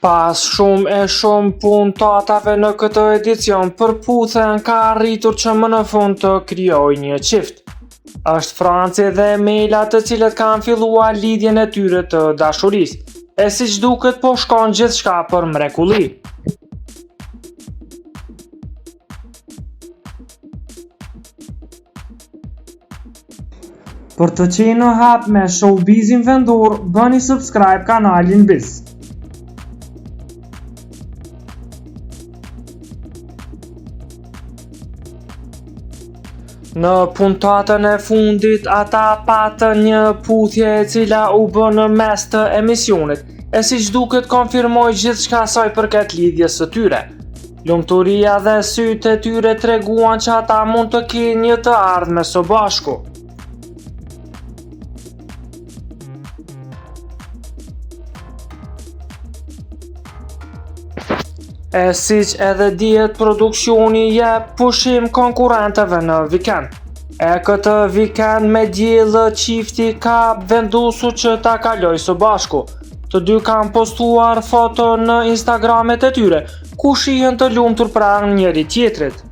Pas shumë puntatave në këtë edicion, përputhen ka arritur që më në fund të krijojë një çift. Është Franci dhe Mela të cilët kanë filluar lidhjen e tyre të dashurisë, e siç duket po shkon gjithçka për mrekulli. Për të qenë në hap me showbizin vendor, bëni subscribe kanalin Biz. Në puntatën e fundit, ata patën një puthje e cila u bë në mes të emisionit, e siç duket konfirmoi gjithçka sa i përket lidhjes së tyre. Lumturia dhe sytë e tyre treguan që ata mund të kenë një të ardhme së bashku. E siç edhe dihet, produksioni jep pushim konkurrentëve në vikend. E këtë vikend me diell çifti ka vendosur që ta kalojë së bashku. Të dy kanë postuar foto në Instagramet e tyre, ku shihen të lumtur pranë njëri tjetrit.